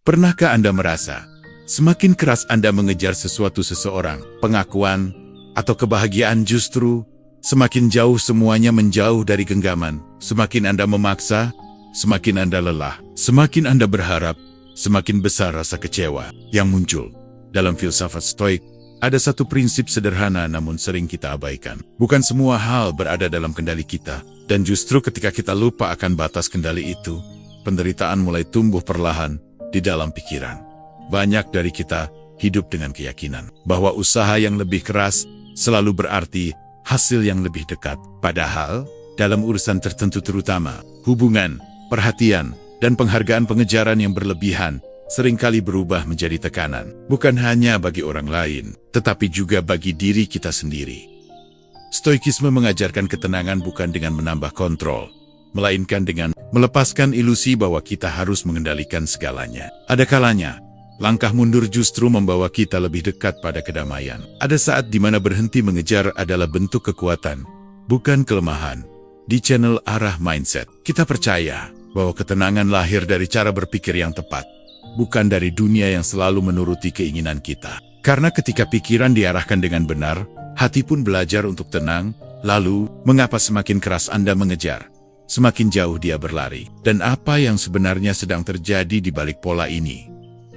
Pernahkah Anda merasa, semakin keras Anda mengejar seseorang, pengakuan, atau kebahagiaan justru, semakin jauh semuanya menjauh dari genggaman. Semakin Anda memaksa, semakin Anda lelah. Semakin Anda berharap, semakin besar rasa kecewa yang muncul. Dalam filsafat Stoik, ada satu prinsip sederhana namun sering kita abaikan. Bukan semua hal berada dalam kendali kita, dan justru ketika kita lupa akan batas kendali itu, penderitaan mulai tumbuh perlahan di dalam pikiran. Banyak dari kita hidup dengan keyakinan bahwa usaha yang lebih keras selalu berarti hasil yang lebih dekat. Padahal, dalam urusan tertentu terutama, hubungan, perhatian, dan penghargaan pengejaran yang berlebihan seringkali berubah menjadi tekanan. Bukan hanya bagi orang lain, tetapi juga bagi diri kita sendiri. Stoikisme mengajarkan ketenangan bukan dengan menambah kontrol, melainkan dengan melepaskan ilusi bahwa kita harus mengendalikan segalanya. Ada kalanya, langkah mundur justru membawa kita lebih dekat pada kedamaian. Ada saat di mana berhenti mengejar adalah bentuk kekuatan, bukan kelemahan. Di channel Arah Mindset, kita percaya bahwa ketenangan lahir dari cara berpikir yang tepat, bukan dari dunia yang selalu menuruti keinginan kita. Karena ketika pikiran diarahkan dengan benar, hati pun belajar untuk tenang. Lalu, mengapa semakin keras Anda mengejar, semakin jauh dia berlari? Dan apa yang sebenarnya sedang terjadi di balik pola ini?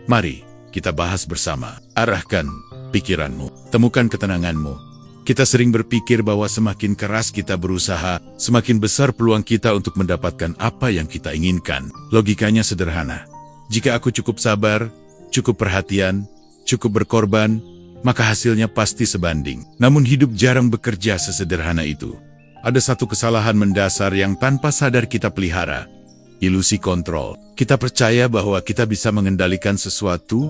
Mari kita bahas bersama. Arahkan pikiranmu, temukan ketenanganmu. Kita sering berpikir bahwa semakin keras kita berusaha, semakin besar peluang kita untuk mendapatkan apa yang kita inginkan. Logikanya sederhana. Jika aku cukup sabar, cukup perhatian, cukup berkorban, maka hasilnya pasti sebanding. Namun hidup jarang bekerja sesederhana itu. Ada satu kesalahan mendasar yang tanpa sadar kita pelihara. Ilusi kontrol. Kita percaya bahwa kita bisa mengendalikan sesuatu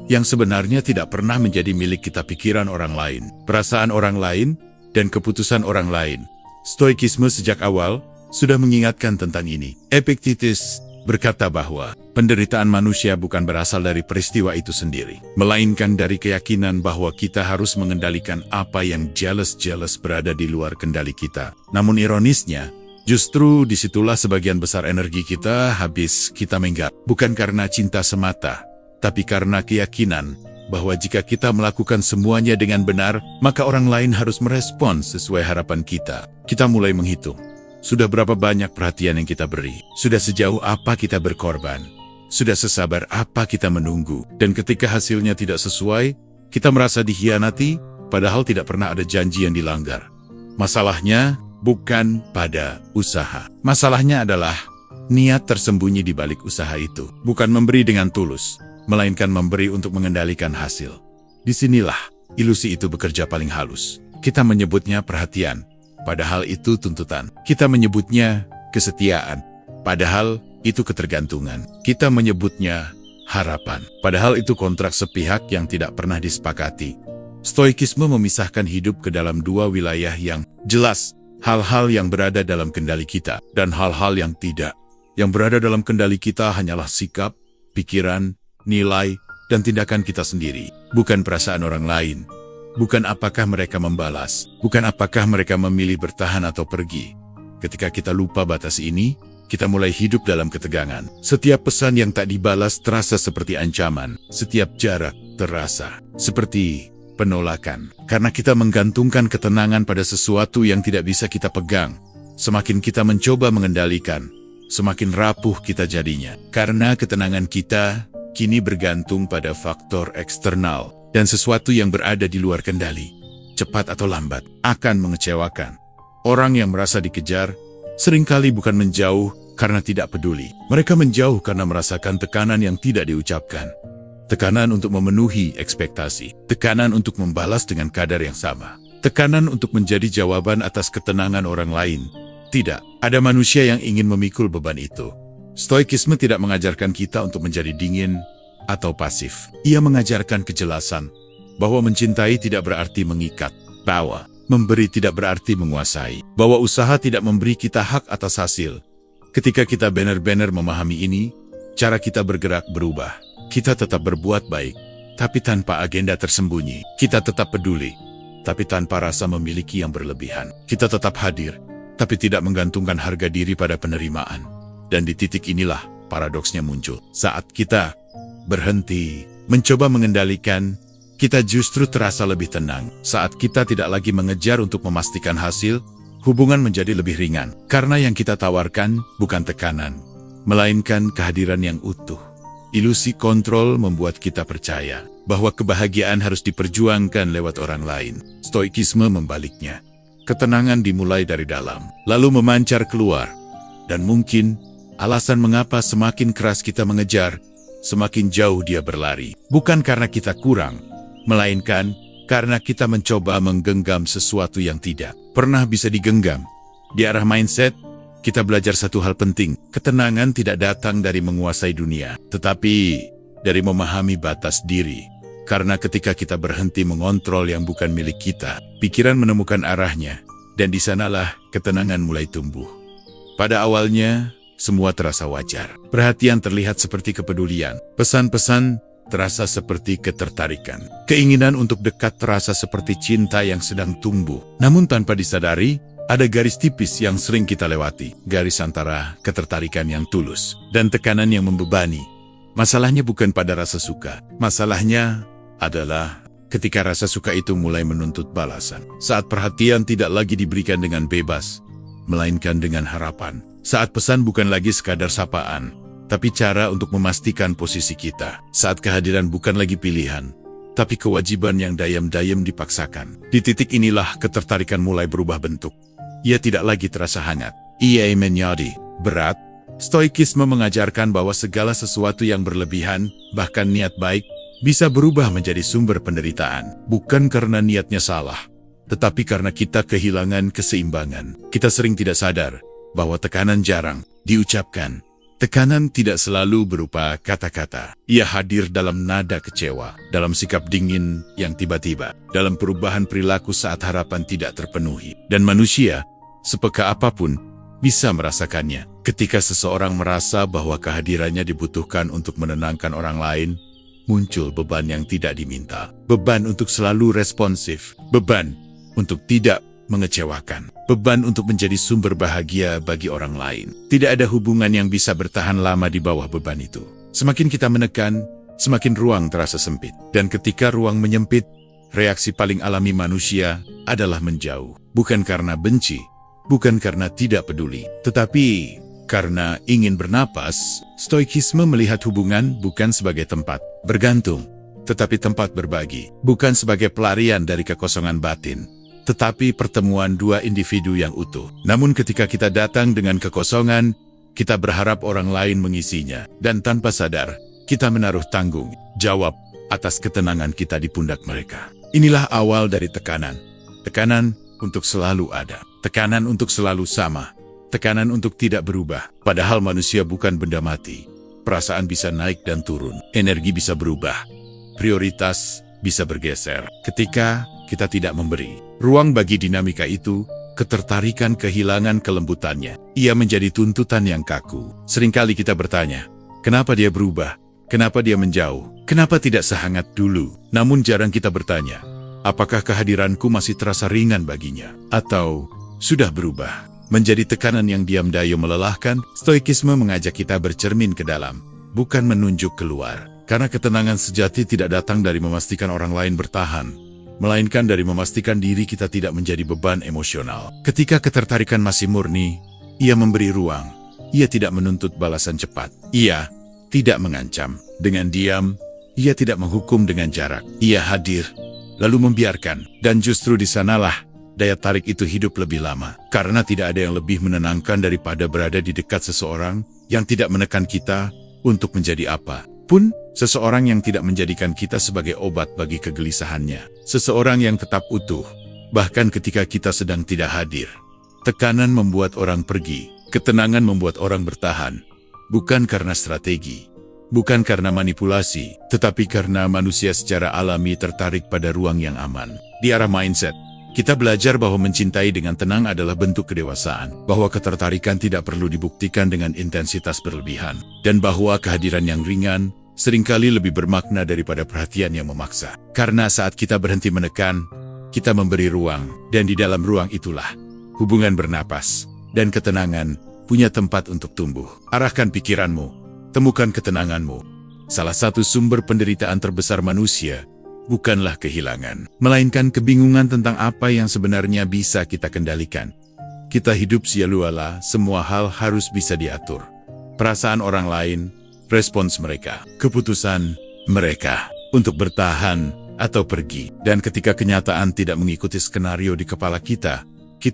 yang sebenarnya tidak pernah menjadi milik kita. Pikiran orang lain, perasaan orang lain, dan keputusan orang lain. Stoikisme sejak awal sudah mengingatkan tentang ini. Epictetus berkata bahwa penderitaan manusia bukan berasal dari peristiwa itu sendiri, melainkan dari keyakinan bahwa kita harus mengendalikan apa yang jelas-jelas berada di luar kendali kita. Namun ironisnya, justru disitulah sebagian besar energi kita habis. Kita menggap, bukan karena cinta semata, tapi karena keyakinan bahwa jika kita melakukan semuanya dengan benar, maka orang lain harus merespon sesuai harapan kita. Kita mulai menghitung. Sudah berapa banyak perhatian yang kita beri? Sudah sejauh apa kita berkorban? Sudah sesabar apa kita menunggu? Dan ketika hasilnya tidak sesuai, kita merasa dikhianati, padahal tidak pernah ada janji yang dilanggar. Masalahnya bukan pada usaha. Masalahnya adalah niat tersembunyi di balik usaha itu. Bukan memberi dengan tulus, melainkan memberi untuk mengendalikan hasil. Disinilah ilusi itu bekerja paling halus. Kita menyebutnya perhatian, padahal itu tuntutan. Kita menyebutnya kesetiaan, padahal itu ketergantungan. Kita menyebutnya harapan, padahal itu kontrak sepihak yang tidak pernah disepakati. Stoikisme memisahkan hidup ke dalam dua wilayah yang jelas. Hal-hal yang berada dalam kendali kita, dan hal-hal yang tidak. Yang berada dalam kendali kita hanyalah sikap, pikiran, nilai, dan tindakan kita sendiri. Bukan perasaan orang lain. Bukan apakah mereka membalas, bukan apakah mereka memilih bertahan atau pergi. Ketika kita lupa batas ini, kita mulai hidup dalam ketegangan. Setiap pesan yang tak dibalas terasa seperti ancaman. Setiap jarak terasa seperti penolakan. Karena kita menggantungkan ketenangan pada sesuatu yang tidak bisa kita pegang. Semakin kita mencoba mengendalikan, semakin rapuh kita jadinya. Karena ketenangan kita kini bergantung pada faktor eksternal. Dan sesuatu yang berada di luar kendali, cepat atau lambat, akan mengecewakan. Orang yang merasa dikejar, seringkali bukan menjauh karena tidak peduli. Mereka menjauh karena merasakan tekanan yang tidak diucapkan. Tekanan untuk memenuhi ekspektasi. Tekanan untuk membalas dengan kadar yang sama. Tekanan untuk menjadi jawaban atas ketenangan orang lain. Tidak, ada manusia yang ingin memikul beban itu. Stoikisme tidak mengajarkan kita untuk menjadi dingin atau pasif. Ia mengajarkan kejelasan bahwa mencintai tidak berarti mengikat, bahwa memberi tidak berarti menguasai, bahwa usaha tidak memberi kita hak atas hasil. Ketika kita benar-benar memahami ini, cara kita bergerak berubah. Kita tetap berbuat baik, tapi tanpa agenda tersembunyi. Kita tetap peduli, tapi tanpa rasa memiliki yang berlebihan. Kita tetap hadir, tapi tidak menggantungkan harga diri pada penerimaan. Dan di titik inilah paradoksnya muncul. Saat kita berhenti, mencoba mengendalikan, kita justru terasa lebih tenang. Saat kita tidak lagi mengejar untuk memastikan hasil, hubungan menjadi lebih ringan. Karena yang kita tawarkan bukan tekanan, melainkan kehadiran yang utuh. Ilusi kontrol membuat kita percaya bahwa kebahagiaan harus diperjuangkan lewat orang lain. Stoikisme membaliknya. Ketenangan dimulai dari dalam, lalu memancar keluar. Dan mungkin alasan mengapa semakin keras kita mengejar, semakin jauh dia berlari. Bukan karena kita kurang, melainkan karena kita mencoba menggenggam sesuatu yang tidak pernah bisa digenggam. Di arah mindset, kita belajar satu hal penting. Ketenangan tidak datang dari menguasai dunia, tetapi dari memahami batas diri. Karena ketika kita berhenti mengontrol yang bukan milik kita, pikiran menemukan arahnya, dan di sanalah ketenangan mulai tumbuh. Pada awalnya, semua terasa wajar. Perhatian terlihat seperti kepedulian. Pesan-pesan terasa seperti ketertarikan. Keinginan untuk dekat terasa seperti cinta yang sedang tumbuh. Namun tanpa disadari, ada garis tipis yang sering kita lewati, garis antara ketertarikan yang tulus dan tekanan yang membebani. Masalahnya bukan pada rasa suka, masalahnya adalah ketika rasa suka itu mulai menuntut balasan. Saat perhatian tidak lagi diberikan dengan bebas, melainkan dengan harapan. Saat pesan bukan lagi sekadar sapaan, tapi cara untuk memastikan posisi kita. Saat kehadiran bukan lagi pilihan, tapi kewajiban yang dayam-dayam dipaksakan. Di titik inilah ketertarikan mulai berubah bentuk. Ia tidak lagi terasa hangat. Ia menjadi berat. Stoikisme mengajarkan bahwa segala sesuatu yang berlebihan, bahkan niat baik, bisa berubah menjadi sumber penderitaan. Bukan karena niatnya salah, tetapi karena kita kehilangan keseimbangan. Kita sering tidak sadar bahwa tekanan jarang diucapkan. Tekanan tidak selalu berupa kata-kata. Ia hadir dalam nada kecewa, dalam sikap dingin yang tiba-tiba, dalam perubahan perilaku saat harapan tidak terpenuhi. Dan manusia, sepeka apapun, bisa merasakannya. Ketika seseorang merasa bahwa kehadirannya dibutuhkan untuk menenangkan orang lain, muncul beban yang tidak diminta. Beban untuk selalu responsif. Beban untuk tidak mengecewakan. Beban untuk menjadi sumber bahagia bagi orang lain. Tidak ada hubungan yang bisa bertahan lama di bawah beban itu. Semakin kita menekan, semakin ruang terasa sempit. Dan ketika ruang menyempit, reaksi paling alami manusia adalah menjauh. Bukan karena benci, bukan karena tidak peduli, tetapi karena ingin bernapas. Stoikisme melihat hubungan bukan sebagai tempat bergantung, tetapi tempat berbagi. Bukan sebagai pelarian dari kekosongan batin, tetapi pertemuan dua individu yang utuh. Namun ketika kita datang dengan kekosongan, kita berharap orang lain mengisinya. Dan tanpa sadar, kita menaruh tanggung jawab atas ketenangan kita di pundak mereka. Inilah awal dari tekanan. Tekanan untuk selalu ada. Tekanan untuk selalu sama. Tekanan untuk tidak berubah. Padahal manusia bukan benda mati. Perasaan bisa naik dan turun. Energi bisa berubah. Prioritas bisa bergeser. Ketika kita tidak memberi ruang bagi dinamika itu, ketertarikan kehilangan kelembutannya. Ia menjadi tuntutan yang kaku. Seringkali kita bertanya, kenapa dia berubah? Kenapa dia menjauh? Kenapa tidak sehangat dulu? Namun jarang kita bertanya, apakah kehadiranku masih terasa ringan baginya? Atau sudah berubah menjadi tekanan yang diam-diam melelahkan? Stoikisme mengajak kita bercermin ke dalam, bukan menunjuk keluar. Karena ketenangan sejati tidak datang dari memastikan orang lain bertahan, melainkan dari memastikan diri kita tidak menjadi beban emosional. Ketika ketertarikan masih murni, ia memberi ruang. Ia tidak menuntut balasan cepat. Ia tidak mengancam dengan diam. Ia tidak menghukum dengan jarak. Ia hadir, lalu membiarkan. Dan justru di sanalah daya tarik itu hidup lebih lama. Karena tidak ada yang lebih menenangkan daripada berada di dekat seseorang yang tidak menekan kita untuk menjadi apa pun. Seseorang yang tidak menjadikan kita sebagai obat bagi kegelisahannya. Seseorang yang tetap utuh, bahkan ketika kita sedang tidak hadir. Tekanan membuat orang pergi, ketenangan membuat orang bertahan. Bukan karena strategi, bukan karena manipulasi, tetapi karena manusia secara alami tertarik pada ruang yang aman. Di arah mindset, kita belajar bahwa mencintai dengan tenang adalah bentuk kedewasaan, bahwa ketertarikan tidak perlu dibuktikan dengan intensitas berlebihan, dan bahwa kehadiran yang ringan seringkali lebih bermakna daripada perhatian yang memaksa. Karena saat kita berhenti menekan, kita memberi ruang, dan di dalam ruang itulah hubungan bernapas, dan ketenangan punya tempat untuk tumbuh. Arahkan pikiranmu, temukan ketenanganmu, Salah satu sumber penderitaan terbesar manusia bukanlah kehilangan, melainkan kebingungan tentang apa yang sebenarnya bisa kita kendalikan. Kita hidup sia-lualah, semua hal harus bisa diatur. Perasaan orang lain, respons mereka, keputusan mereka untuk bertahan atau pergi. Dan ketika kenyataan tidak mengikuti skenario di kepala kita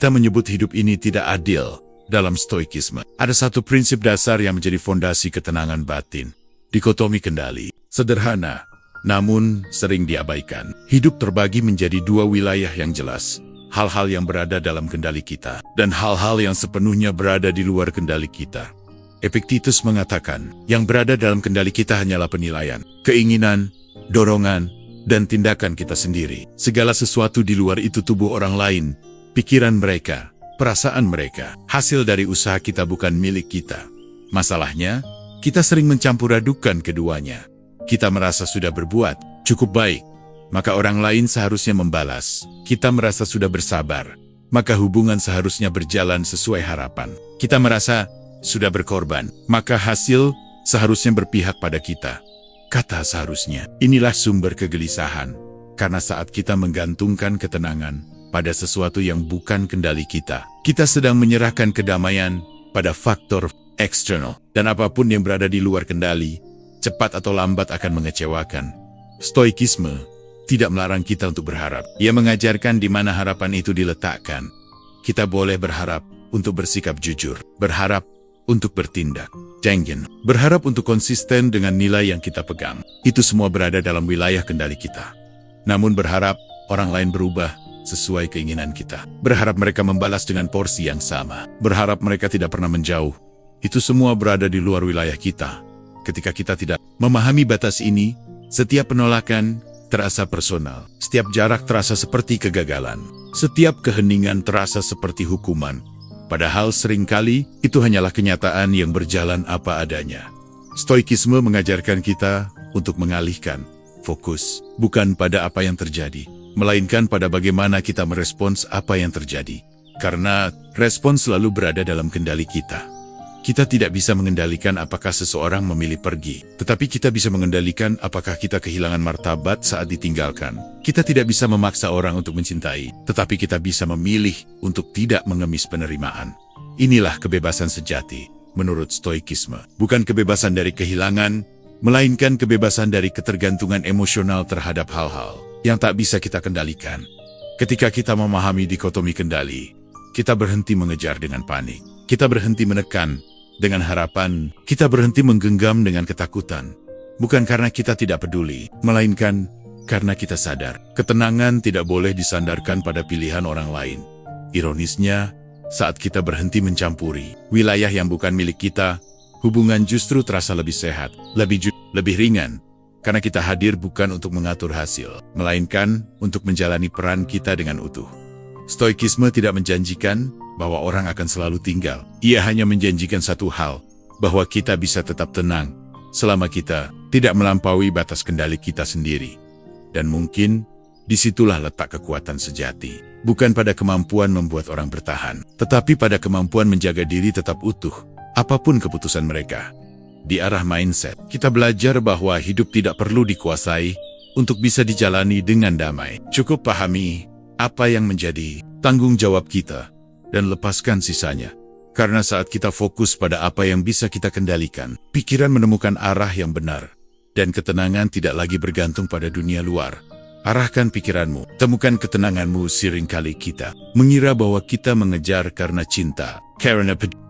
menyebut hidup ini tidak adil. Dalam stoikisme, ada satu prinsip dasar yang menjadi fondasi ketenangan batin. Dikotomi kendali. Sederhana, namun sering diabaikan. Hidup terbagi menjadi dua wilayah yang jelas. Hal-hal yang berada dalam kendali kita, dan hal-hal yang sepenuhnya berada di luar kendali kita. Epictetus mengatakan, yang berada dalam kendali kita hanyalah penilaian, keinginan, dorongan, dan tindakan kita sendiri. Segala sesuatu di luar itu tubuh orang lain, pikiran mereka, perasaan mereka, hasil dari usaha kita bukan milik kita. Masalahnya, kita sering mencampur adukan keduanya. Kita merasa sudah berbuat cukup baik, maka orang lain seharusnya membalas. Kita merasa sudah bersabar, maka hubungan seharusnya berjalan sesuai harapan. Kita merasa sudah berkorban, maka hasil seharusnya berpihak pada kita. Kata seharusnya, inilah sumber kegelisahan, karena saat kita menggantungkan ketenangan pada sesuatu yang bukan kendali kita sedang menyerahkan kedamaian pada faktor eksternal. Dan apapun yang berada di luar kendali, cepat atau lambat akan mengecewakan. Stoikisme tidak melarang kita untuk berharap. Ia mengajarkan di mana harapan itu diletakkan. Kita boleh berharap untuk bersikap jujur, berharap untuk bertindak jenggen, berharap untuk konsisten dengan nilai yang kita pegang. Itu semua berada dalam wilayah kendali kita. Namun berharap orang lain berubah sesuai keinginan kita, berharap mereka membalas dengan porsi yang sama, berharap mereka tidak pernah menjauh, itu semua berada di luar wilayah kita. Ketika kita tidak memahami batas ini, setiap penolakan terasa personal, setiap jarak terasa seperti kegagalan, setiap keheningan terasa seperti hukuman. Padahal seringkali itu hanyalah kenyataan yang berjalan apa adanya. Stoikisme mengajarkan kita untuk mengalihkan fokus, bukan pada apa yang terjadi, melainkan pada bagaimana kita merespons apa yang terjadi. Karena respons selalu berada dalam kendali kita. Kita tidak bisa mengendalikan apakah seseorang memilih pergi, tetapi kita bisa mengendalikan apakah kita kehilangan martabat saat ditinggalkan. Kita tidak bisa memaksa orang untuk mencintai, tetapi kita bisa memilih untuk tidak mengemis penerimaan. Inilah kebebasan sejati, menurut stoikisme. Bukan kebebasan dari kehilangan, melainkan kebebasan dari ketergantungan emosional terhadap hal-hal yang tak bisa kita kendalikan. Ketika kita memahami dikotomi kendali, kita berhenti mengejar dengan panik. Kita berhenti menekan dengan harapan. Kita berhenti menggenggam dengan ketakutan. Bukan karena kita tidak peduli, melainkan karena kita sadar. Ketenangan tidak boleh disandarkan pada pilihan orang lain. Ironisnya, saat kita berhenti mencampuri wilayah yang bukan milik kita, hubungan justru terasa lebih sehat, lebih ringan. Karena kita hadir bukan untuk mengatur hasil, melainkan untuk menjalani peran kita dengan utuh. Stoikisme tidak menjanjikan bahwa orang akan selalu tinggal. Ia hanya menjanjikan satu hal, bahwa kita bisa tetap tenang, selama kita tidak melampaui batas kendali kita sendiri. Dan mungkin, disitulah letak kekuatan sejati. Bukan pada kemampuan membuat orang bertahan, tetapi pada kemampuan menjaga diri tetap utuh, apapun keputusan mereka. Di arah mindset, kita belajar bahwa hidup tidak perlu dikuasai untuk bisa dijalani dengan damai. Cukup pahami apa yang menjadi tanggung jawab kita dan lepaskan sisanya. Karena saat kita fokus pada apa yang bisa kita kendalikan, pikiran menemukan arah yang benar, dan ketenangan tidak lagi bergantung pada dunia luar. Arahkan pikiranmu, temukan ketenanganmu. Seringkali kita mengira bahwa kita mengejar karena cinta,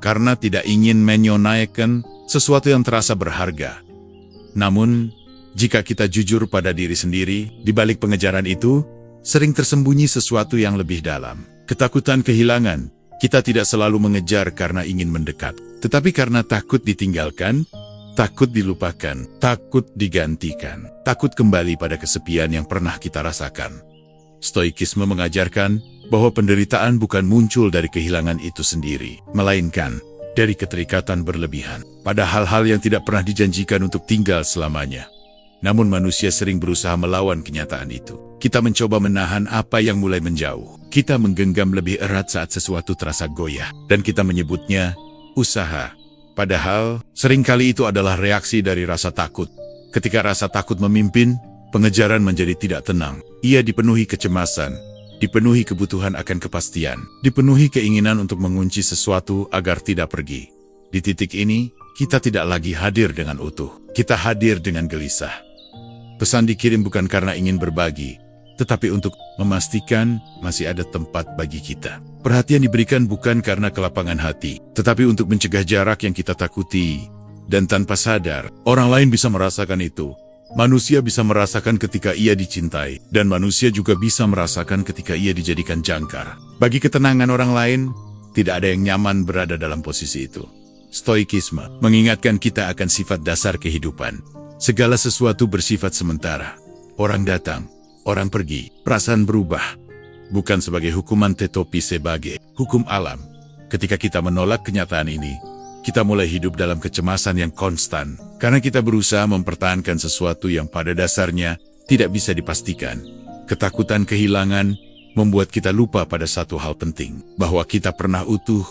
karena tidak ingin menyonaikan sesuatu yang terasa berharga. Namun, jika kita jujur pada diri sendiri, di balik pengejaran itu, sering tersembunyi sesuatu yang lebih dalam. Ketakutan kehilangan. Kita tidak selalu mengejar karena ingin mendekat, tetapi karena takut ditinggalkan, takut dilupakan, takut digantikan, takut kembali pada kesepian yang pernah kita rasakan. Stoikisme mengajarkan bahwa penderitaan bukan muncul dari kehilangan itu sendiri, melainkan dari keterikatan berlebihan pada hal-hal yang tidak pernah dijanjikan untuk tinggal selamanya. Namun manusia sering berusaha melawan kenyataan itu. Kita mencoba menahan apa yang mulai menjauh. Kita menggenggam lebih erat saat sesuatu terasa goyah, dan kita menyebutnya usaha. Padahal, seringkali itu adalah reaksi dari rasa takut. Ketika rasa takut memimpin, pengejaran menjadi tidak tenang. Ia dipenuhi kecemasan, dipenuhi kebutuhan akan kepastian, dipenuhi keinginan untuk mengunci sesuatu agar tidak pergi. Di titik ini, kita tidak lagi hadir dengan utuh. Kita hadir dengan gelisah. Pesan dikirim bukan karena ingin berbagi, tetapi untuk memastikan masih ada tempat bagi kita. Perhatian diberikan bukan karena kelapangan hati, tetapi untuk mencegah jarak yang kita takuti. Dan tanpa sadar, orang lain bisa merasakan itu. Manusia bisa merasakan ketika ia dicintai, dan manusia juga bisa merasakan ketika ia dijadikan jangkar. Bagi ketenangan orang lain, tidak ada yang nyaman berada dalam posisi itu. Stoikisme mengingatkan kita akan sifat dasar kehidupan. Segala sesuatu bersifat sementara. Orang datang, orang pergi, perasaan berubah. Bukan sebagai hukuman tetapi sebagai hukum alam. Ketika kita menolak kenyataan ini, kita mulai hidup dalam kecemasan yang konstan. Karena kita berusaha mempertahankan sesuatu yang pada dasarnya tidak bisa dipastikan. Ketakutan kehilangan membuat kita lupa pada satu hal penting. Bahwa kita pernah utuh,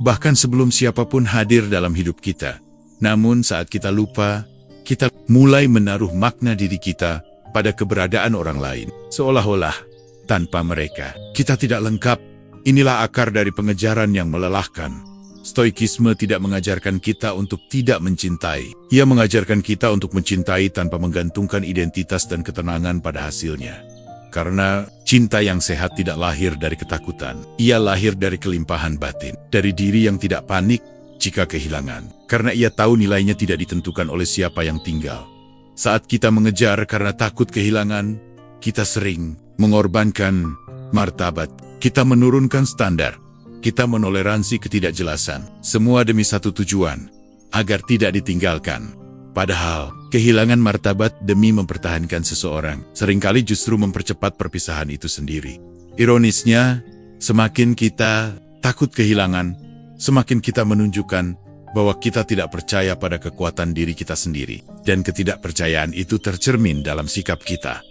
bahkan sebelum siapapun hadir dalam hidup kita. Namun saat kita lupa, kita mulai menaruh makna diri kita pada keberadaan orang lain. Seolah-olah, tanpa mereka, kita tidak lengkap. Inilah akar dari pengejaran yang melelahkan. Stoikisme tidak mengajarkan kita untuk tidak mencintai. Ia mengajarkan kita untuk mencintai tanpa menggantungkan identitas dan ketenangan pada hasilnya. Karena cinta yang sehat tidak lahir dari ketakutan. Ia lahir dari kelimpahan batin. Dari diri yang tidak panik jika kehilangan. Karena ia tahu nilainya tidak ditentukan oleh siapa yang tinggal. Saat kita mengejar karena takut kehilangan, kita sering mengorbankan martabat. Kita menurunkan standar. Kita menoleransi ketidakjelasan. Semua demi satu tujuan, agar tidak ditinggalkan. Padahal, kehilangan martabat demi mempertahankan seseorang seringkali justru mempercepat perpisahan itu sendiri. Ironisnya, semakin kita takut kehilangan, semakin kita menunjukkan bahwa kita tidak percaya pada kekuatan diri kita sendiri. Dan ketidakpercayaan itu tercermin dalam sikap kita.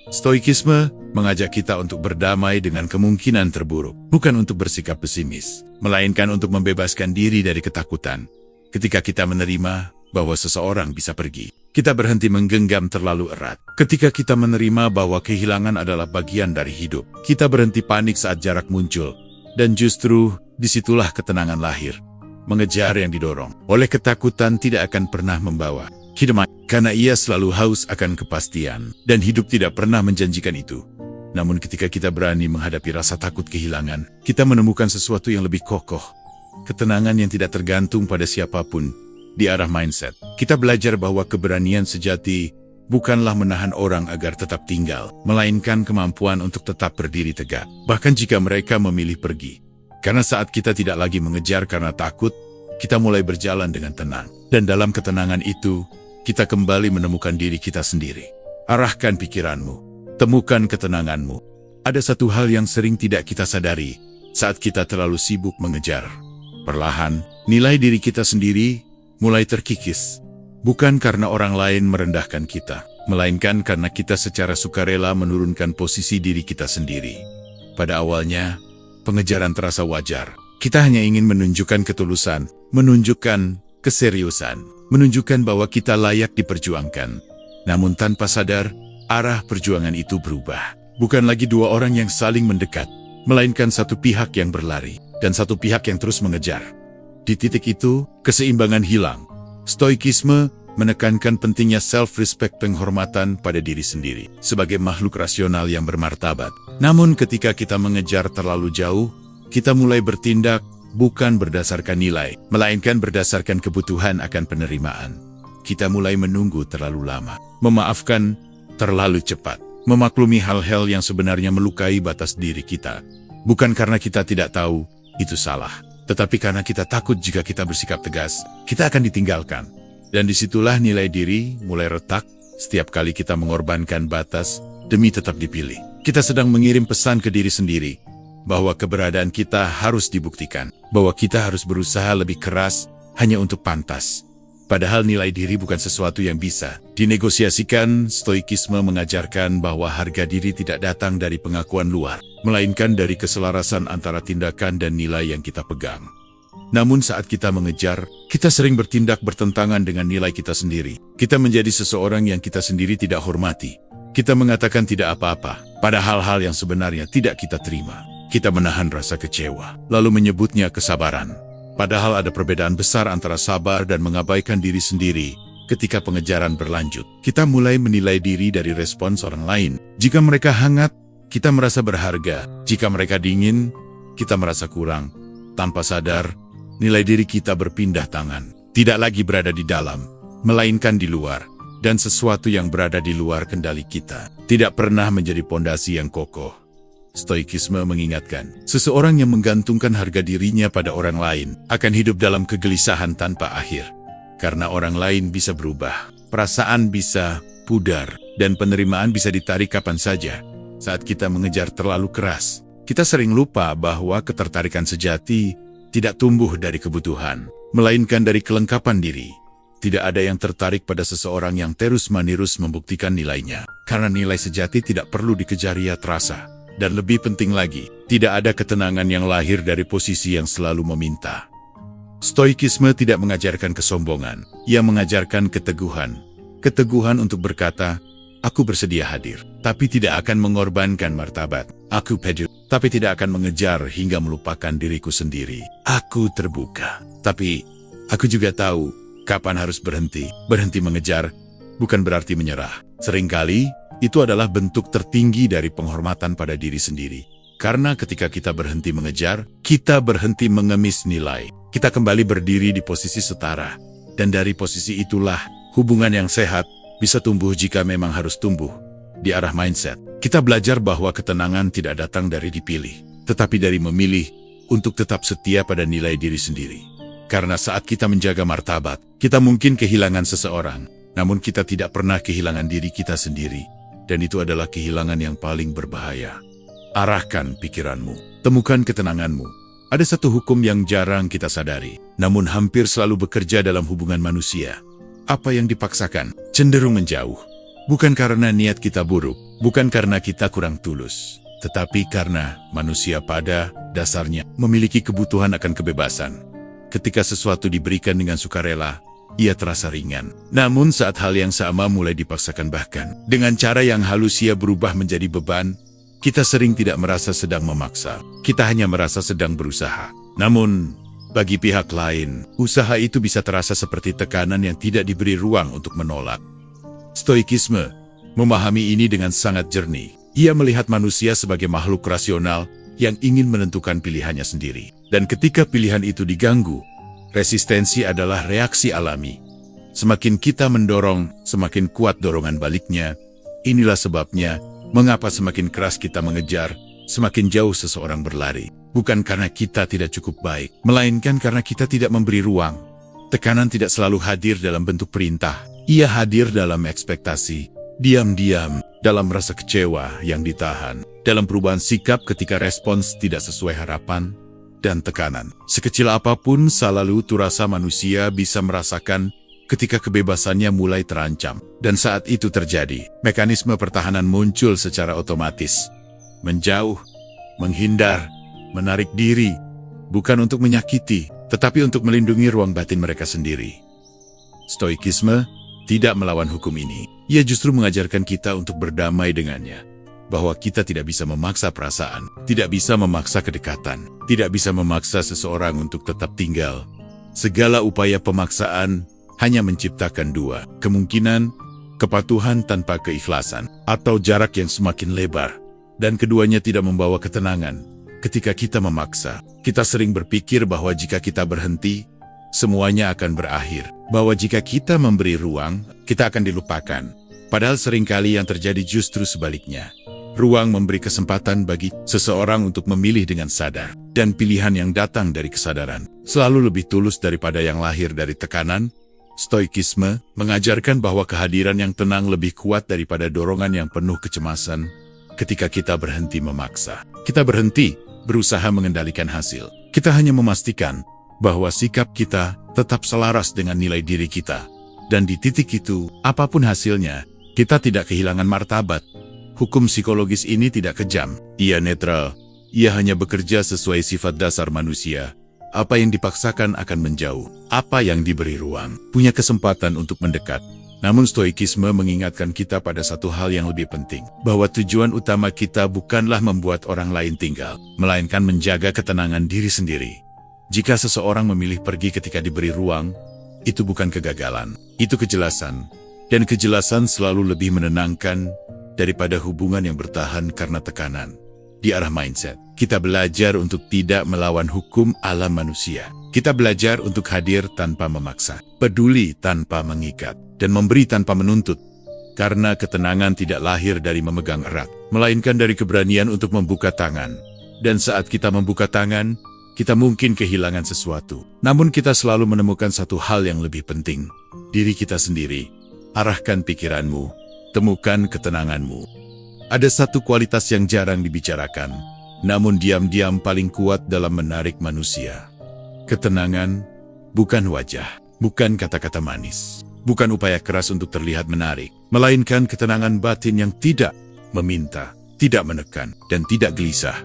Stoikisme mengajak kita untuk berdamai dengan kemungkinan terburuk. Bukan untuk bersikap pesimis, melainkan untuk membebaskan diri dari ketakutan. Ketika kita menerima bahwa seseorang bisa pergi, kita berhenti menggenggam terlalu erat. Ketika kita menerima bahwa kehilangan adalah bagian dari hidup, kita berhenti panik saat jarak muncul. Dan justru disitulah ketenangan lahir. Mengejar yang didorong oleh ketakutan tidak akan pernah membawa hidup, karena ia selalu haus akan kepastian, dan hidup tidak pernah menjanjikan itu. Namun ketika kita berani menghadapi rasa takut kehilangan, kita menemukan sesuatu yang lebih kokoh. Ketenangan yang tidak tergantung pada siapapun, di arah mindset. Kita belajar bahwa keberanian sejati bukanlah menahan orang agar tetap tinggal, melainkan kemampuan untuk tetap berdiri tegak, bahkan jika mereka memilih pergi. Karena saat kita tidak lagi mengejar karena takut, kita mulai berjalan dengan tenang. Dan dalam ketenangan itu, kita kembali menemukan diri kita sendiri. Arahkan pikiranmu, temukan ketenanganmu. Ada satu hal yang sering tidak kita sadari saat kita terlalu sibuk mengejar. Perlahan, nilai diri kita sendiri mulai terkikis. Bukan karena orang lain merendahkan kita, melainkan karena kita secara sukarela menurunkan posisi diri kita sendiri. Pada awalnya, pengejaran terasa wajar. Kita hanya ingin menunjukkan ketulusan, menunjukkan keseriusan, menunjukkan bahwa kita layak diperjuangkan. Namun tanpa sadar, arah perjuangan itu berubah. Bukan lagi dua orang yang saling mendekat, melainkan satu pihak yang berlari, dan satu pihak yang terus mengejar. Di titik itu, keseimbangan hilang. Stoikisme menekankan pentingnya self-respect, penghormatan pada diri sendiri sebagai makhluk rasional yang bermartabat. Namun ketika kita mengejar terlalu jauh, kita mulai bertindak bukan berdasarkan nilai, melainkan berdasarkan kebutuhan akan penerimaan. Kita mulai menunggu terlalu lama, memaafkan terlalu cepat, memaklumi hal-hal yang sebenarnya melukai batas diri kita. Bukan karena kita tidak tahu itu salah, tetapi karena kita takut jika kita bersikap tegas, kita akan ditinggalkan. Dan disitulah nilai diri mulai retak setiap kali kita mengorbankan batas demi tetap dipilih. Kita sedang mengirim pesan ke diri sendiri bahwa keberadaan kita harus dibuktikan, bahwa kita harus berusaha lebih keras hanya untuk pantas. Padahal nilai diri bukan sesuatu yang bisa dinegosiasikan. Stoikisme mengajarkan bahwa harga diri tidak datang dari pengakuan luar, melainkan dari keselarasan antara tindakan dan nilai yang kita pegang. Namun saat kita mengejar, kita sering bertindak bertentangan dengan nilai kita sendiri. Kita menjadi seseorang yang kita sendiri tidak hormati. Kita mengatakan tidak apa-apa pada hal-hal yang sebenarnya tidak kita terima. Kita menahan rasa kecewa, lalu menyebutnya kesabaran. Padahal ada perbedaan besar antara sabar dan mengabaikan diri sendiri. Ketika pengejaran berlanjut, kita mulai menilai diri dari respons orang lain. Jika mereka hangat, kita merasa berharga. Jika mereka dingin, kita merasa kurang. Tanpa sadar, nilai diri kita berpindah tangan. Tidak lagi berada di dalam, melainkan di luar. Dan sesuatu yang berada di luar kendali kita tidak pernah menjadi pondasi yang kokoh. Stoikisme mengingatkan, seseorang yang menggantungkan harga dirinya pada orang lain akan hidup dalam kegelisahan tanpa akhir. Karena orang lain bisa berubah, perasaan bisa pudar, dan penerimaan bisa ditarik kapan saja. Saat kita mengejar terlalu keras, kita sering lupa bahwa ketertarikan sejati tidak tumbuh dari kebutuhan, melainkan dari kelengkapan diri. Tidak ada yang tertarik pada seseorang yang terus-menerus membuktikan nilainya, karena nilai sejati tidak perlu dikejar, ia terasa. Dan lebih penting lagi, tidak ada ketenangan yang lahir dari posisi yang selalu meminta. Stoikisme tidak mengajarkan kesombongan, ia mengajarkan keteguhan. Keteguhan untuk berkata, aku bersedia hadir, tapi tidak akan mengorbankan martabat. Aku pede, tapi tidak akan mengejar hingga melupakan diriku sendiri. Aku terbuka, tapi aku juga tahu kapan harus berhenti. Berhenti mengejar bukan berarti menyerah. Seringkali, itu adalah bentuk tertinggi dari penghormatan pada diri sendiri. Karena ketika kita berhenti mengejar, kita berhenti mengemis nilai. Kita kembali berdiri di posisi setara. Dan dari posisi itulah, hubungan yang sehat bisa tumbuh jika memang harus tumbuh. Di arah mindset, kita belajar bahwa ketenangan tidak datang dari dipilih, tetapi dari memilih untuk tetap setia pada nilai diri sendiri. Karena saat kita menjaga martabat, kita mungkin kehilangan seseorang, namun kita tidak pernah kehilangan diri kita sendiri. Dan itu adalah kehilangan yang paling berbahaya. Arahkan pikiranmu, temukan ketenanganmu. Ada satu hukum yang jarang kita sadari, namun hampir selalu bekerja dalam hubungan manusia. Apa yang dipaksakan cenderung menjauh. Bukan karena niat kita buruk, bukan karena kita kurang tulus, tetapi karena manusia pada dasarnya memiliki kebutuhan akan kebebasan. Ketika sesuatu diberikan dengan sukarela, ia terasa ringan. Namun saat hal yang sama mulai dipaksakan, bahkan dengan cara yang halus, ia berubah menjadi beban. Kita sering tidak merasa sedang memaksa. Kita hanya merasa sedang berusaha. Namun, bagi pihak lain, usaha itu bisa terasa seperti tekanan yang tidak diberi ruang untuk menolak. Stoikisme memahami ini dengan sangat jernih. Ia melihat manusia sebagai makhluk rasional yang ingin menentukan pilihannya sendiri. Dan ketika pilihan itu diganggu, resistensi adalah reaksi alami. Semakin kita mendorong, semakin kuat dorongan baliknya. Inilah sebabnya, mengapa semakin keras kita mengejar, semakin jauh seseorang berlari. Bukan karena kita tidak cukup baik, melainkan karena kita tidak memberi ruang. Tekanan tidak selalu hadir dalam bentuk perintah. Ia hadir dalam ekspektasi, diam-diam, dalam rasa kecewa yang ditahan, dalam perubahan sikap ketika respons tidak sesuai harapan, dan tekanan. Sekecil apapun selalu rasa manusia bisa merasakan ketika kebebasannya mulai terancam. Dan saat itu terjadi, mekanisme pertahanan muncul secara otomatis. Menjauh, menghindar, menarik diri, bukan untuk menyakiti, tetapi untuk melindungi ruang batin mereka sendiri. Stoikisme tidak melawan hukum ini. Ia justru mengajarkan kita untuk berdamai dengannya. Bahwa kita tidak bisa memaksa perasaan, tidak bisa memaksa kedekatan, tidak bisa memaksa seseorang untuk tetap tinggal. Segala upaya pemaksaan hanya menciptakan dua kemungkinan, kepatuhan tanpa keikhlasan, atau jarak yang semakin lebar. Dan keduanya tidak membawa ketenangan. Ketika kita memaksa, kita sering berpikir bahwa jika kita berhenti, semuanya akan berakhir. Bahwa jika kita memberi ruang, kita akan dilupakan. Padahal seringkali yang terjadi justru sebaliknya. Ruang memberi kesempatan bagi seseorang untuk memilih dengan sadar. Dan pilihan yang datang dari kesadaran selalu lebih tulus daripada yang lahir dari tekanan. Stoikisme mengajarkan bahwa kehadiran yang tenang lebih kuat daripada dorongan yang penuh kecemasan. Ketika kita berhenti memaksa, kita berhenti berusaha mengendalikan hasil. Kita hanya memastikan bahwa sikap kita tetap selaras dengan nilai diri kita. Dan di titik itu, apapun hasilnya, kita tidak kehilangan martabat. Hukum psikologis ini tidak kejam, ia netral, ia hanya bekerja sesuai sifat dasar manusia, Apa yang dipaksakan akan menjauh. Apa yang diberi ruang, punya kesempatan untuk mendekat. Namun stoikisme mengingatkan kita pada satu hal yang lebih penting. Bahwa tujuan utama kita bukanlah membuat orang lain tinggal, melainkan menjaga ketenangan diri sendiri. Jika seseorang memilih pergi ketika diberi ruang, itu bukan kegagalan, itu kejelasan. Dan kejelasan selalu lebih menenangkan daripada hubungan yang bertahan karena tekanan. Di arah mindset, kita belajar untuk tidak melawan hukum alam manusia. Kita belajar untuk hadir tanpa memaksa, peduli tanpa mengikat, dan memberi tanpa menuntut. Karena ketenangan tidak lahir dari memegang erat, melainkan dari keberanian untuk membuka tangan. Dan saat kita membuka tangan, kita mungkin kehilangan sesuatu. Namun kita selalu menemukan satu hal yang lebih penting, diri kita sendiri. Arahkan pikiranmu, temukan ketenanganmu. Ada satu kualitas yang jarang dibicarakan, namun diam-diam paling kuat dalam menarik manusia. Ketenangan bukan wajah, bukan kata-kata manis, bukan upaya keras untuk terlihat menarik, melainkan ketenangan batin yang tidak meminta, tidak menekan, dan tidak gelisah.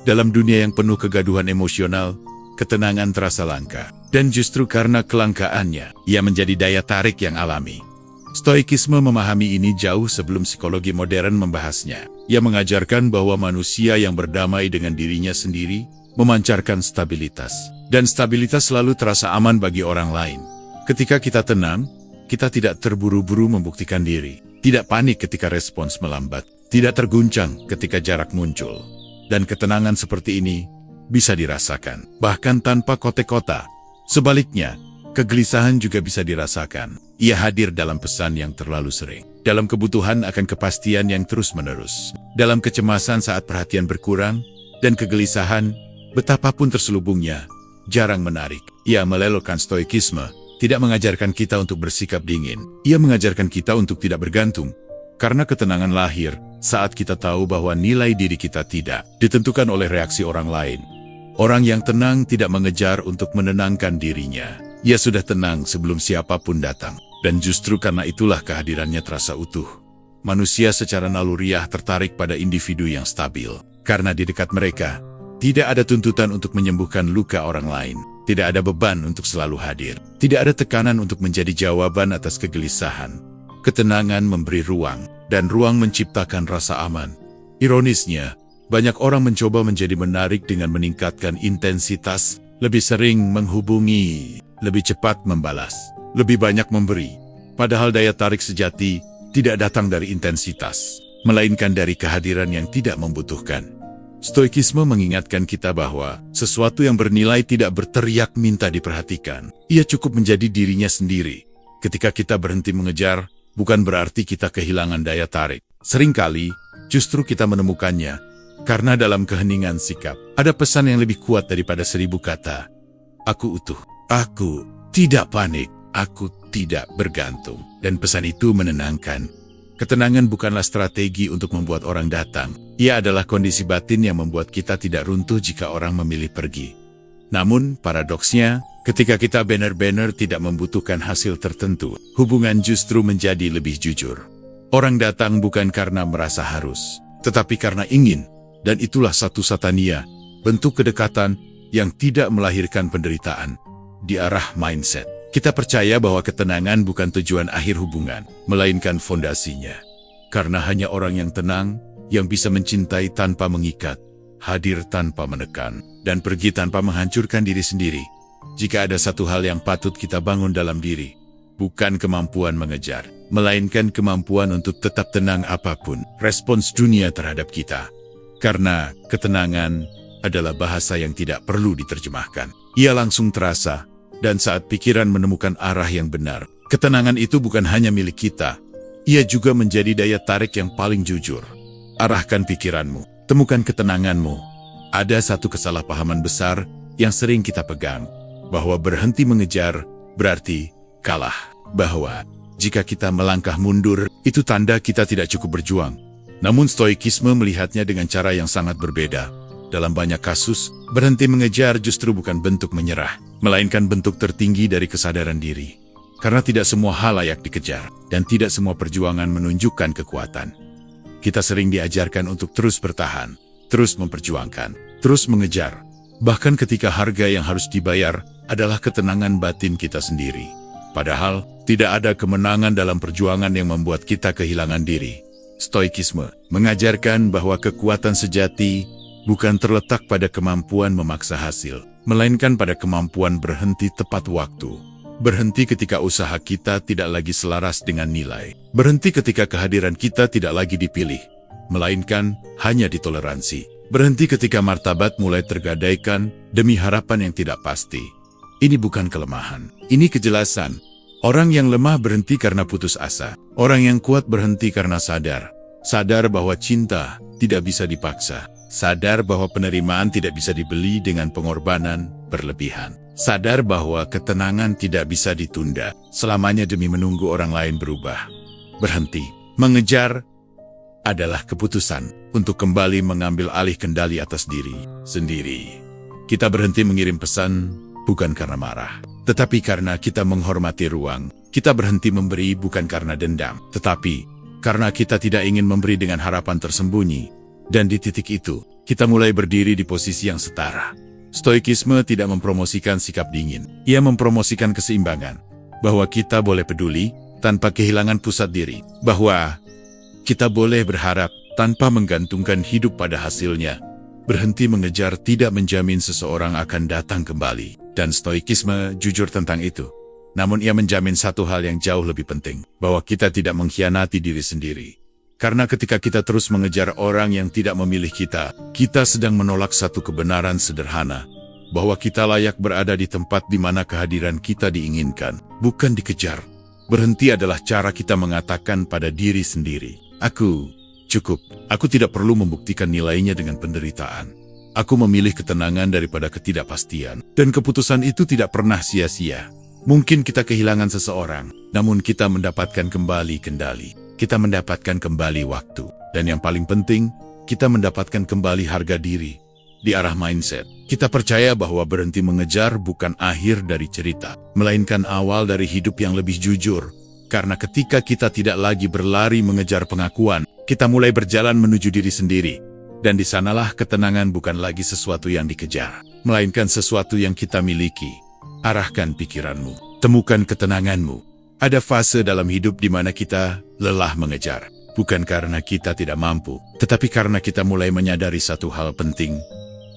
Dalam dunia yang penuh kegaduhan emosional, ketenangan terasa langka. Dan justru karena kelangkaannya, ia menjadi daya tarik yang alami. Stoikisme memahami ini jauh sebelum psikologi modern membahasnya. Ia mengajarkan bahwa manusia yang berdamai dengan dirinya sendiri memancarkan stabilitas. Dan stabilitas selalu terasa aman bagi orang lain. Ketika kita tenang, kita tidak terburu-buru membuktikan diri. Tidak panik ketika respons melambat. Tidak terguncang ketika jarak muncul. Dan ketenangan seperti ini bisa dirasakan, bahkan tanpa kote-kota. Sebaliknya, kegelisahan juga bisa dirasakan. Ia hadir dalam pesan yang terlalu sering, dalam kebutuhan akan kepastian yang terus-menerus, dalam kecemasan saat perhatian berkurang, dan kegelisahan, betapapun terselubungnya, jarang menarik. Ia melelokkan stoikisme, tidak mengajarkan kita untuk bersikap dingin. Ia mengajarkan kita untuk tidak bergantung, karena ketenangan lahir saat kita tahu bahwa nilai diri kita tidak ditentukan oleh reaksi orang lain. Orang yang tenang tidak mengejar untuk menenangkan dirinya. Ia sudah tenang sebelum siapapun datang. Dan justru karena itulah kehadirannya terasa utuh. Manusia secara naluriah tertarik pada individu yang stabil. Karena di dekat mereka, tidak ada tuntutan untuk menyembuhkan luka orang lain. Tidak ada beban untuk selalu hadir. Tidak ada tekanan untuk menjadi jawaban atas kegelisahan. Ketenangan memberi ruang, dan ruang menciptakan rasa aman. Ironisnya, banyak orang mencoba menjadi menarik dengan meningkatkan intensitas, lebih sering menghubungi, lebih cepat membalas, lebih banyak memberi. Padahal daya tarik sejati tidak datang dari intensitas, melainkan dari kehadiran yang tidak membutuhkan. Stoikisme mengingatkan kita bahwa sesuatu yang bernilai tidak berteriak minta diperhatikan. Ia cukup menjadi dirinya sendiri. Ketika kita berhenti mengejar, bukan berarti kita kehilangan daya tarik. Seringkali, justru kita menemukannya, karena dalam keheningan sikap, ada pesan yang lebih kuat daripada 1000 kata. Aku utuh, aku tidak panik, aku tidak bergantung. Dan pesan itu menenangkan. Ketenangan bukanlah strategi untuk membuat orang datang. Ia adalah kondisi batin yang membuat kita tidak runtuh jika orang memilih pergi. Namun, paradoksnya, ketika kita benar-benar tidak membutuhkan hasil tertentu, hubungan justru menjadi lebih jujur. Orang datang bukan karena merasa harus, tetapi karena ingin. Dan itulah satu satania, bentuk kedekatan yang tidak melahirkan penderitaan. Di arah mindset, kita percaya bahwa ketenangan bukan tujuan akhir hubungan, melainkan fondasinya. Karena hanya orang yang tenang, yang bisa mencintai tanpa mengikat, hadir tanpa menekan, dan pergi tanpa menghancurkan diri sendiri. Jika ada satu hal yang patut kita bangun dalam diri, bukan kemampuan mengejar, melainkan kemampuan untuk tetap tenang apapun respons dunia terhadap kita. Karena ketenangan adalah bahasa yang tidak perlu diterjemahkan. Ia langsung terasa, dan saat pikiran menemukan arah yang benar, ketenangan itu bukan hanya milik kita, ia juga menjadi daya tarik yang paling jujur. Arahkan pikiranmu, temukan ketenanganmu. Ada satu kesalahpahaman besar yang sering kita pegang, bahwa berhenti mengejar berarti kalah. Bahwa jika kita melangkah mundur, itu tanda kita tidak cukup berjuang. Namun stoikisme melihatnya dengan cara yang sangat berbeda. Dalam banyak kasus, berhenti mengejar justru bukan bentuk menyerah, melainkan bentuk tertinggi dari kesadaran diri. Karena tidak semua hal layak dikejar, dan tidak semua perjuangan menunjukkan kekuatan. Kita sering diajarkan untuk terus bertahan, terus memperjuangkan, terus mengejar. Bahkan ketika harga yang harus dibayar adalah ketenangan batin kita sendiri. Padahal, tidak ada kemenangan dalam perjuangan yang membuat kita kehilangan diri. Stoikisme mengajarkan bahwa kekuatan sejati bukan terletak pada kemampuan memaksa hasil, melainkan pada kemampuan berhenti tepat waktu. Berhenti ketika usaha kita tidak lagi selaras dengan nilai. Berhenti ketika kehadiran kita tidak lagi dipilih, melainkan hanya ditoleransi. Berhenti ketika martabat mulai tergadaikan demi harapan yang tidak pasti. Ini bukan kelemahan, ini kejelasan. Orang yang lemah berhenti karena putus asa. Orang yang kuat berhenti karena sadar. Sadar bahwa cinta tidak bisa dipaksa. Sadar bahwa penerimaan tidak bisa dibeli dengan pengorbanan berlebihan. Sadar bahwa ketenangan tidak bisa ditunda selamanya demi menunggu orang lain berubah. Berhenti mengejar adalah keputusan untuk kembali mengambil alih kendali atas diri sendiri. Kita berhenti mengirim pesan bukan karena marah, tetapi karena kita menghormati ruang. Kita berhenti memberi bukan karena dendam, tetapi karena kita tidak ingin memberi dengan harapan tersembunyi. Dan di titik itu, kita mulai berdiri di posisi yang setara. Stoikisme tidak mempromosikan sikap dingin. Ia mempromosikan keseimbangan. Bahwa kita boleh peduli tanpa kehilangan pusat diri. Bahwa kita boleh berharap tanpa menggantungkan hidup pada hasilnya. Berhenti mengejar tidak menjamin seseorang akan datang kembali. Dan stoikisme jujur tentang itu. Namun ia menjamin satu hal yang jauh lebih penting. Bahwa kita tidak mengkhianati diri sendiri. Karena ketika kita terus mengejar orang yang tidak memilih kita, kita sedang menolak satu kebenaran sederhana, bahwa kita layak berada di tempat di mana kehadiran kita diinginkan, bukan dikejar. Berhenti adalah cara kita mengatakan pada diri sendiri, aku cukup, aku tidak perlu membuktikan nilainya dengan penderitaan. Aku memilih ketenangan daripada ketidakpastian, dan keputusan itu tidak pernah sia-sia. Mungkin kita kehilangan seseorang, namun kita mendapatkan kembali kendali. Kita mendapatkan kembali waktu. Dan yang paling penting, kita mendapatkan kembali harga diri. Di arah mindset, kita percaya bahwa berhenti mengejar bukan akhir dari cerita, melainkan awal dari hidup yang lebih jujur. Karena ketika kita tidak lagi berlari mengejar pengakuan, kita mulai berjalan menuju diri sendiri. Dan di sanalah ketenangan bukan lagi sesuatu yang dikejar, melainkan sesuatu yang kita miliki. Arahkan pikiranmu, temukan ketenanganmu. Ada fase dalam hidup di mana kita lelah mengejar. Bukan karena kita tidak mampu, tetapi karena kita mulai menyadari satu hal penting.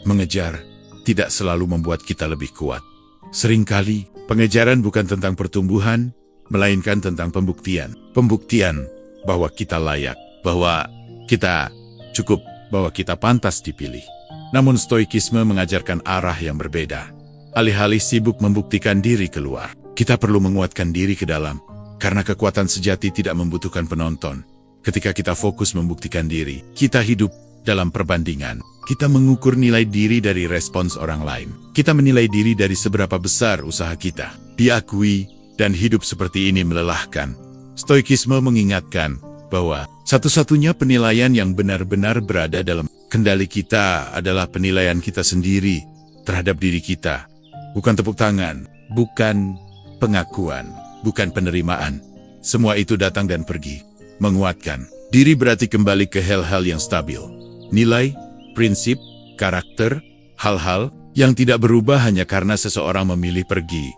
Mengejar tidak selalu membuat kita lebih kuat. Seringkali, pengejaran bukan tentang pertumbuhan, melainkan tentang pembuktian. Pembuktian bahwa kita layak, bahwa kita cukup, bahwa kita pantas dipilih. Namun stoikisme mengajarkan arah yang berbeda. Alih-alih sibuk membuktikan diri keluar, kita perlu menguatkan diri ke dalam, karena kekuatan sejati tidak membutuhkan penonton. Ketika kita fokus membuktikan diri, kita hidup dalam perbandingan. Kita mengukur nilai diri dari respons orang lain. Kita menilai diri dari seberapa besar usaha kita diakui, dan hidup seperti ini melelahkan. Stoikisme mengingatkan bahwa satu-satunya penilaian yang benar-benar berada dalam kendali kita adalah penilaian kita sendiri terhadap diri kita. Bukan tepuk tangan, bukan pengakuan, bukan penerimaan. Semua itu datang dan pergi. Menguatkan diri berarti kembali ke hal-hal yang stabil. Nilai, prinsip, karakter, hal-hal yang tidak berubah hanya karena seseorang memilih pergi.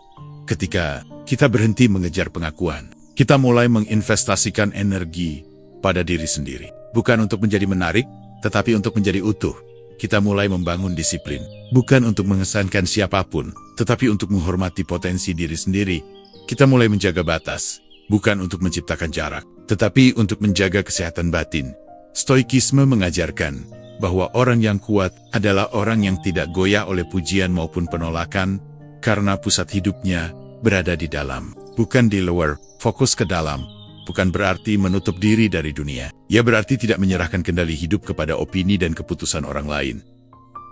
Ketika kita berhenti mengejar pengakuan, kita mulai menginvestasikan energi pada diri sendiri. Bukan untuk menjadi menarik, tetapi untuk menjadi utuh. Kita mulai membangun disiplin, bukan untuk mengesankan siapapun, tetapi untuk menghormati potensi diri sendiri. Kita mulai menjaga batas, bukan untuk menciptakan jarak, tetapi untuk menjaga kesehatan batin. Stoikisme mengajarkan bahwa orang yang kuat adalah orang yang tidak goyah oleh pujian maupun penolakan, karena pusat hidupnya berada di dalam, bukan di luar. Fokus ke dalam bukan berarti menutup diri dari dunia. Ia berarti tidak menyerahkan kendali hidup kepada opini dan keputusan orang lain.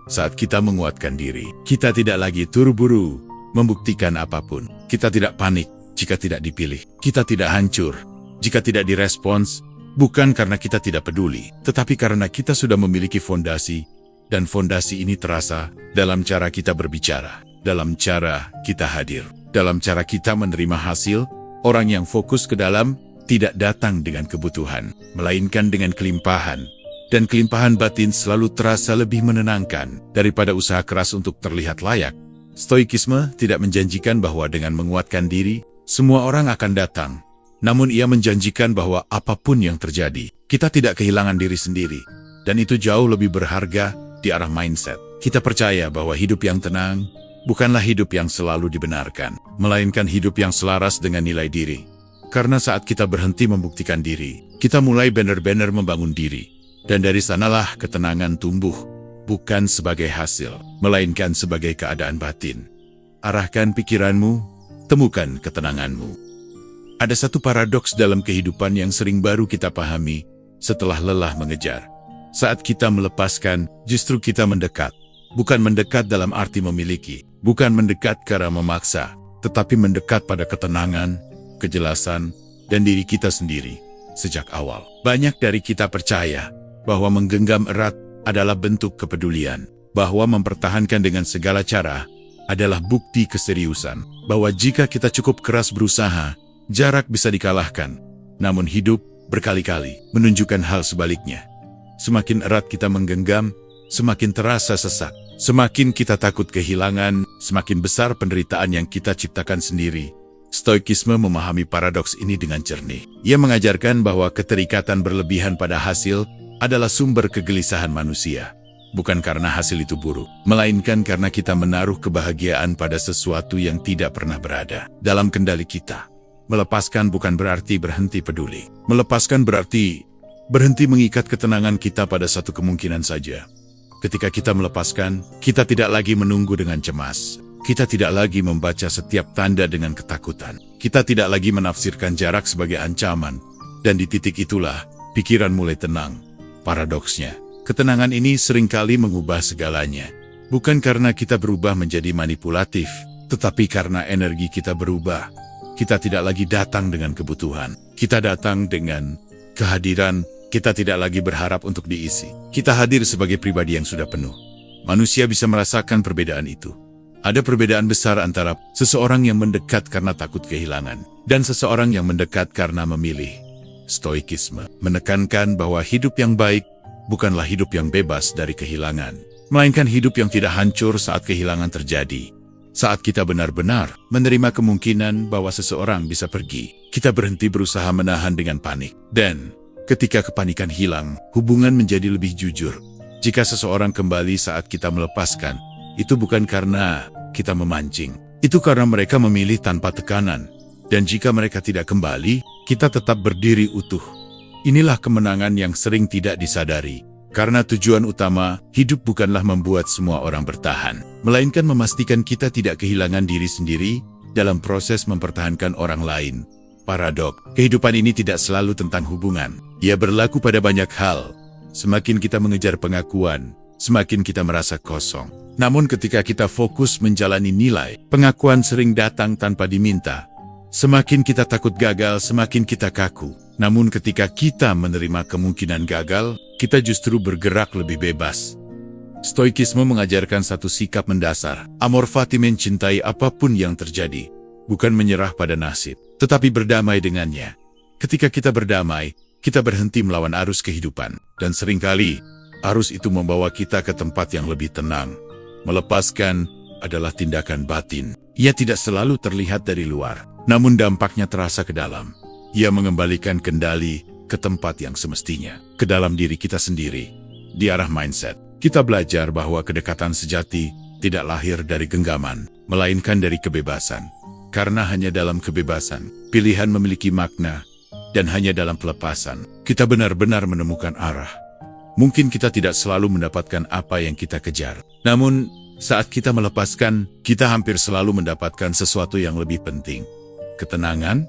Saat kita menguatkan diri, kita tidak lagi terburu membuktikan apapun. Kita tidak panik jika tidak dipilih. Kita tidak hancur jika tidak direspons, bukan karena kita tidak peduli, tetapi karena kita sudah memiliki fondasi, dan fondasi ini terasa dalam cara kita berbicara, dalam cara kita hadir, dalam cara kita menerima hasil. Orang yang fokus ke dalam tidak datang dengan kebutuhan, melainkan dengan kelimpahan. dan kelimpahan batin selalu terasa lebih menenangkan daripada usaha keras untuk terlihat layak. Stoikisme tidak menjanjikan bahwa dengan menguatkan diri, semua orang akan datang. Namun ia menjanjikan bahwa apapun yang terjadi, kita tidak kehilangan diri sendiri. Dan itu jauh lebih berharga di arah mindset. Kita percaya bahwa hidup yang tenang bukanlah hidup yang selalu dibenarkan, melainkan hidup yang selaras dengan nilai diri. Karena saat kita berhenti membuktikan diri, kita mulai benar-benar membangun diri. Dan dari sanalah ketenangan tumbuh, bukan sebagai hasil, melainkan sebagai keadaan batin. Arahkan pikiranmu, temukan ketenanganmu. Ada satu paradoks dalam kehidupan yang sering baru kita pahami setelah lelah mengejar. Saat kita melepaskan, justru kita mendekat. Bukan mendekat dalam arti memiliki, bukan mendekat karena memaksa, tetapi mendekat pada ketenangan, kejelasan, dan diri kita sendiri. Sejak awal, banyak dari kita percaya bahwa menggenggam erat adalah bentuk kepedulian, bahwa mempertahankan dengan segala cara adalah bukti keseriusan, bahwa jika kita cukup keras berusaha, jarak bisa dikalahkan. Namun hidup berkali-kali menunjukkan hal sebaliknya. Semakin erat kita menggenggam, semakin terasa sesak. Semakin kita takut kehilangan, semakin besar penderitaan yang kita ciptakan sendiri. Stoikisme memahami paradoks ini dengan jernih. Ia mengajarkan bahwa keterikatan berlebihan pada hasil adalah sumber kegelisahan manusia. Bukan karena hasil itu buruk, melainkan karena kita menaruh kebahagiaan pada sesuatu yang tidak pernah berada dalam kendali kita. Melepaskan bukan berarti berhenti peduli. Melepaskan berarti berhenti mengikat ketenangan kita pada satu kemungkinan saja. Ketika kita melepaskan, kita tidak lagi menunggu dengan cemas. Kita tidak lagi membaca setiap tanda dengan ketakutan. Kita tidak lagi menafsirkan jarak sebagai ancaman. Dan di titik itulah, pikiran mulai tenang. Paradoksnya, ketenangan ini seringkali mengubah segalanya. Bukan karena kita berubah menjadi manipulatif, tetapi karena energi kita berubah. Kita tidak lagi datang dengan kebutuhan. Kita datang dengan kehadiran. Kita tidak lagi berharap untuk diisi. Kita hadir sebagai pribadi yang sudah penuh. Manusia bisa merasakan perbedaan itu. Ada perbedaan besar antara seseorang yang mendekat karena takut kehilangan dan seseorang yang mendekat karena memilih. Stoikisme menekankan bahwa hidup yang baik bukanlah hidup yang bebas dari kehilangan, melainkan hidup yang tidak hancur saat kehilangan terjadi. Saat kita benar-benar menerima kemungkinan bahwa seseorang bisa pergi, kita berhenti berusaha menahan dengan panik. Dan ketika kepanikan hilang, hubungan menjadi lebih jujur. Jika seseorang kembali saat kita melepaskan, itu bukan karena kita memancing. Itu karena mereka memilih tanpa tekanan. Dan jika mereka tidak kembali, kita tetap berdiri utuh. Inilah kemenangan yang sering tidak disadari. Karena tujuan utama, hidup bukanlah membuat semua orang bertahan, melainkan memastikan kita tidak kehilangan diri sendiri dalam proses mempertahankan orang lain. Paradok, kehidupan ini tidak selalu tentang hubungan. Ia berlaku pada banyak hal. Semakin kita mengejar pengakuan, semakin kita merasa kosong. Namun ketika kita fokus menjalani nilai, pengakuan sering datang tanpa diminta. Semakin kita takut gagal, semakin kita kaku. Namun ketika kita menerima kemungkinan gagal, kita justru bergerak lebih bebas. Stoikisme mengajarkan satu sikap mendasar. Amor fati, mencintai apapun yang terjadi. Bukan menyerah pada nasib, tetapi berdamai dengannya. Ketika kita berdamai, kita berhenti melawan arus kehidupan. Dan seringkali, arus itu membawa kita ke tempat yang lebih tenang. Melepaskan adalah tindakan batin. Ia tidak selalu terlihat dari luar, namun dampaknya terasa ke dalam. Ia mengembalikan kendali ke tempat yang semestinya, ke dalam diri kita sendiri. Di arah mindset, kita belajar bahwa kedekatan sejati tidak lahir dari genggaman, melainkan dari kebebasan. Karena hanya dalam kebebasan, pilihan memiliki makna, dan hanya dalam pelepasan, kita benar-benar menemukan arah. Mungkin kita tidak selalu mendapatkan apa yang kita kejar. Namun, saat kita melepaskan, kita hampir selalu mendapatkan sesuatu yang lebih penting. Ketenangan.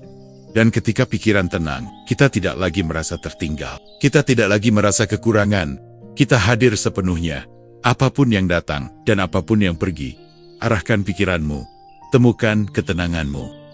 Dan ketika pikiran tenang, kita tidak lagi merasa tertinggal. Kita tidak lagi merasa kekurangan. Kita hadir sepenuhnya. Apapun yang datang dan apapun yang pergi, arahkan pikiranmu. Temukan ketenanganmu.